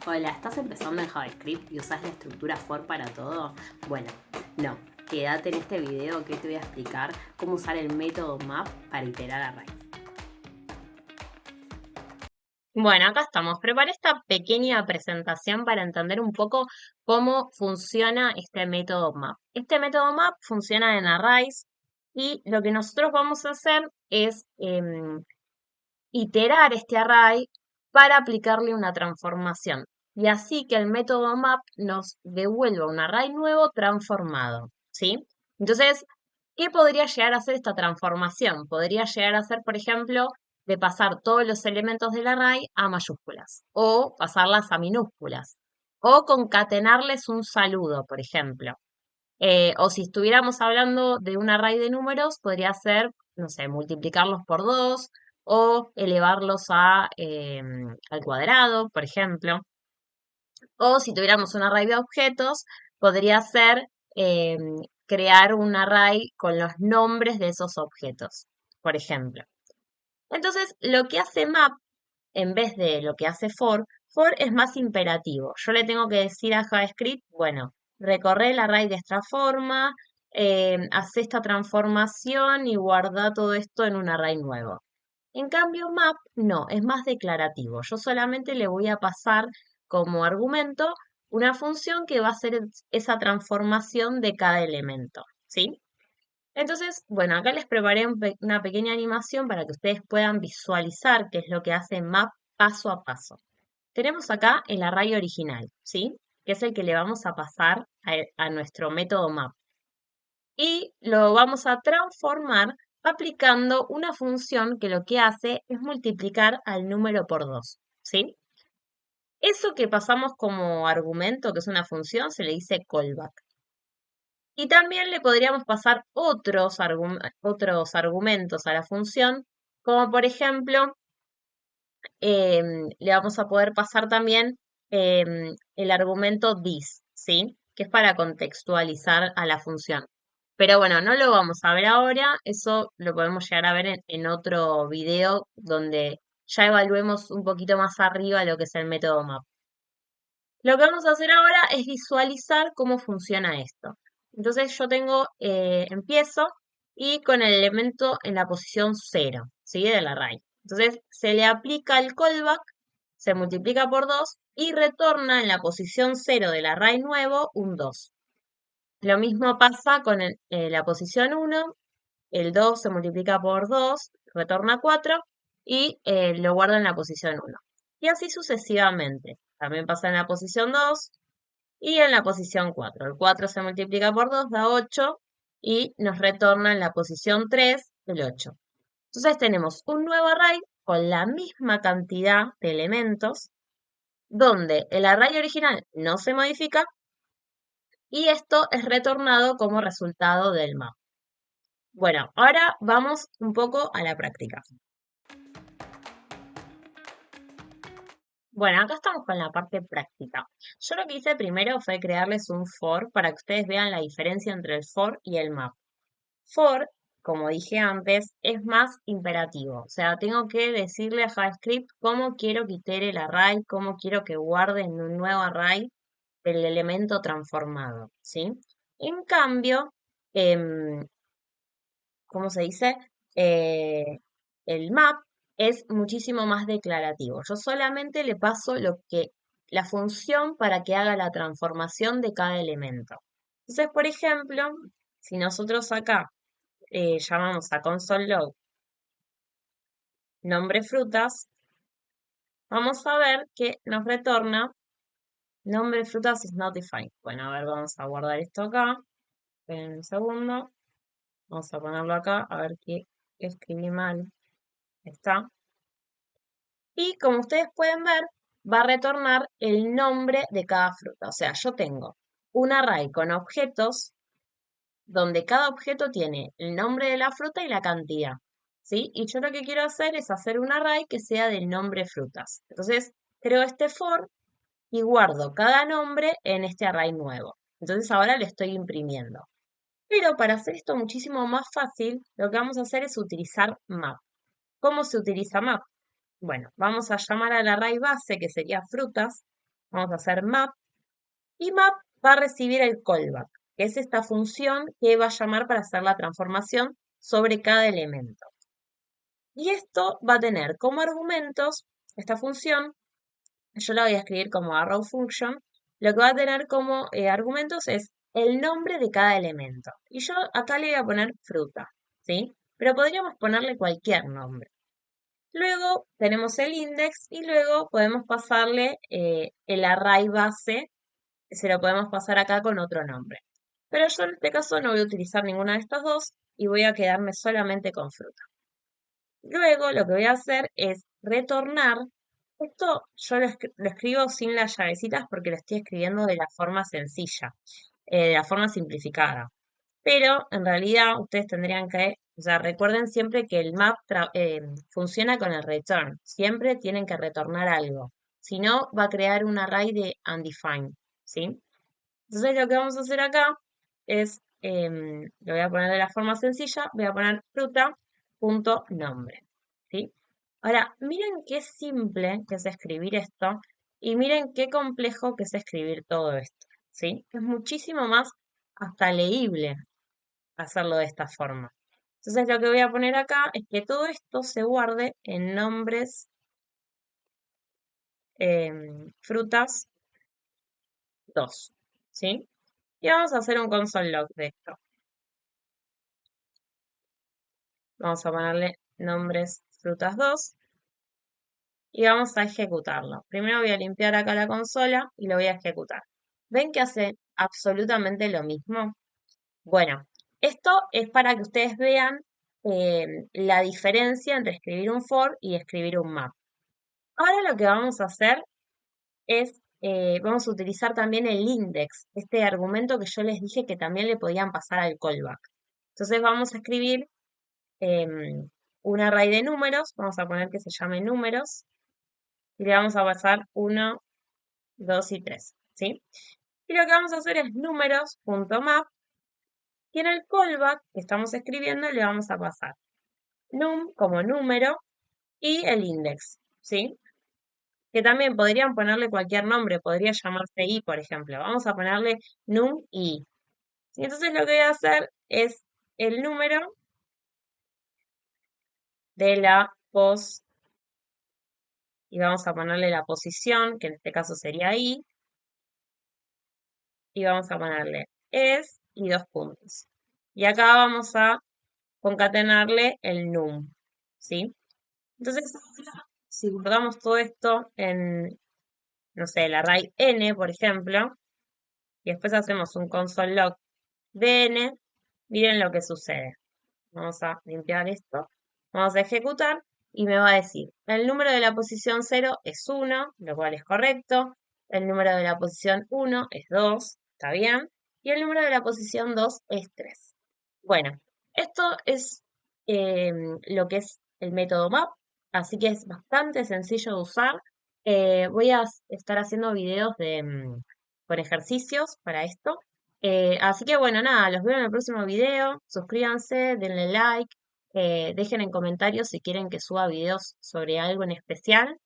Hola, ¿estás empezando en JavaScript y usas la estructura for para todo? Bueno, no. Quédate en este video que te voy a explicar cómo usar el método map para iterar arrays. Bueno, acá estamos. Preparé esta pequeña presentación para entender un poco cómo funciona este método map. Este método map funciona en arrays y lo que nosotros vamos a hacer es iterar este array para aplicarle una transformación y así que el método map nos devuelva un array nuevo transformado, ¿sí? Entonces, ¿qué podría llegar a ser esta transformación? Podría llegar a ser, por ejemplo, de pasar todos los elementos del array a mayúsculas o pasarlas a minúsculas o concatenarles un saludo, por ejemplo. O si estuviéramos hablando de un array de números, podría ser, no sé, multiplicarlos por 2 o elevarlos al cuadrado, por ejemplo. O si tuviéramos un array de objetos, podría ser crear un array con los nombres de esos objetos, por ejemplo. Entonces, lo que hace map, en vez de lo que hace for es más imperativo. Yo le tengo que decir a JavaScript, bueno, recorre el array de esta forma, hace esta transformación y guarda todo esto en un array nuevo. En cambio, map no, es más declarativo. Yo solamente le voy a pasar como argumento una función que va a hacer esa transformación de cada elemento, ¿sí? Entonces, bueno, acá les preparé una pequeña animación para que ustedes puedan visualizar qué es lo que hace map paso a paso. Tenemos acá el array original, ¿sí? Que es el que le vamos a pasar a nuestro método map. Y lo vamos a transformar aplicando una función que lo que hace es multiplicar al número por 2, ¿sí? Eso que pasamos como argumento, que es una función, se le dice callback. Y también le podríamos pasar otros argumentos a la función, como por ejemplo, le vamos a poder pasar también el argumento this, ¿sí? Que es para contextualizar a la función. Pero bueno, no lo vamos a ver ahora, eso lo podemos llegar a ver en otro video donde ya evaluemos un poquito más arriba lo que es el método map. Lo que vamos a hacer ahora es visualizar cómo funciona esto. Entonces yo empiezo y con el elemento en la posición 0, ¿sí? Del array. Entonces se le aplica el callback, se multiplica por 2 y retorna en la posición 0 del array nuevo un 2. Lo mismo pasa con la posición 1, el 2 se multiplica por 2, retorna 4 y lo guarda en la posición 1. Y así sucesivamente. También pasa en la posición 2 y en la posición 4. El 4 se multiplica por 2, da 8 y nos retorna en la posición 3 el 8. Entonces tenemos un nuevo array con la misma cantidad de elementos, donde el array original no se modifica y esto es retornado como resultado del map. Bueno, ahora vamos un poco a la práctica. Bueno, acá estamos con la parte práctica. Yo lo que hice primero fue crearles un for para que ustedes vean la diferencia entre el for y el map. For, como dije antes, es más imperativo. O sea, tengo que decirle a JavaScript cómo quiero que itere el array, cómo quiero que guarde en un nuevo array el elemento transformado, ¿sí? En cambio, em, ¿cómo se dice? Eh, el map es muchísimo más declarativo. Yo solamente le paso la función para que haga la transformación de cada elemento. Entonces, por ejemplo, si nosotros acá llamamos a console.log nombre frutas, vamos a ver que nos retorna nombre frutas is not defined. Bueno, a ver, vamos a guardar esto acá. Esperen un segundo. Vamos a ponerlo acá, a ver qué escribí mal. Está. Y como ustedes pueden ver, va a retornar el nombre de cada fruta. O sea, yo tengo un array con objetos donde cada objeto tiene el nombre de la fruta y la cantidad, ¿sí? Y yo lo que quiero hacer es hacer un array que sea del nombre frutas. Entonces, creo este for y guardo cada nombre en este array nuevo. Entonces ahora le estoy imprimiendo. Pero para hacer esto muchísimo más fácil, lo que vamos a hacer es utilizar map. ¿Cómo se utiliza map? Bueno, vamos a llamar al array base, que sería frutas, vamos a hacer map, y map va a recibir el callback, que es esta función que va a llamar para hacer la transformación sobre cada elemento. Y esto va a tener como argumentos, esta función, yo la voy a escribir como arrow function, lo que va a tener como argumentos es el nombre de cada elemento. Y yo acá le voy a poner fruta, ¿sí? Pero podríamos ponerle cualquier nombre. Luego tenemos el index y luego podemos pasarle el array base, se lo podemos pasar acá con otro nombre. Pero yo en este caso no voy a utilizar ninguna de estas dos y voy a quedarme solamente con fruta. Luego lo que voy a hacer es retornar. Esto yo lo escribo sin las llavecitas porque lo estoy escribiendo de la forma sencilla, de la forma simplificada. Pero en realidad ustedes tendrían que, o sea, recuerden siempre que el map funciona con el return. Siempre tienen que retornar algo. Si no, va a crear un array de undefined, ¿sí? Entonces lo que vamos a hacer acá es, lo voy a poner de la forma sencilla, voy a poner fruta.nombre, ¿sí? Ahora, miren qué simple que es escribir esto y miren qué complejo que es escribir todo esto, ¿sí? Es muchísimo más hasta leíble hacerlo de esta forma. Entonces lo que voy a poner acá es que todo esto se guarde en nombres frutas 2, ¿sí? Y vamos a hacer un console log de esto. Vamos a ponerle nombres frutas 2 y vamos a ejecutarlo. Primero voy a limpiar acá la consola y lo voy a ejecutar. ¿Ven que hace absolutamente lo mismo? Bueno, esto es para que ustedes vean la diferencia entre escribir un for y escribir un map. Ahora lo que vamos a hacer es, vamos a utilizar también el index, este argumento que yo les dije que también le podían pasar al callback. Entonces vamos a escribir un array de números, vamos a poner que se llame números, y le vamos a pasar 1, 2 y 3, ¿sí? Y lo que vamos a hacer es números.map, y en el callback que estamos escribiendo le vamos a pasar num como número y el index, ¿sí? Que también podrían ponerle cualquier nombre, podría llamarse i, por ejemplo. Vamos a ponerle num i. Y entonces lo que voy a hacer es el número de la pos y vamos a ponerle la posición, que en este caso sería i, y vamos a ponerle es y dos puntos. Y acá vamos a concatenarle el num, ¿sí? Entonces, ahora, si guardamos todo esto en, no sé, el array n, por ejemplo, y después hacemos un console log de n, miren lo que sucede. Vamos a limpiar esto, vamos a ejecutar y me va a decir, el número de la posición 0 es 1, lo cual es correcto, el número de la posición 1 es 2, está bien, y el número de la posición 2 es 3. Bueno, esto es lo que es el método map, así que es bastante sencillo de usar. Voy a estar haciendo videos con ejercicios para esto. Así que bueno, nada, los veo en el próximo video. Suscríbanse, denle like, dejen en comentarios si quieren que suba videos sobre algo en especial.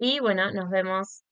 Y bueno, nos vemos.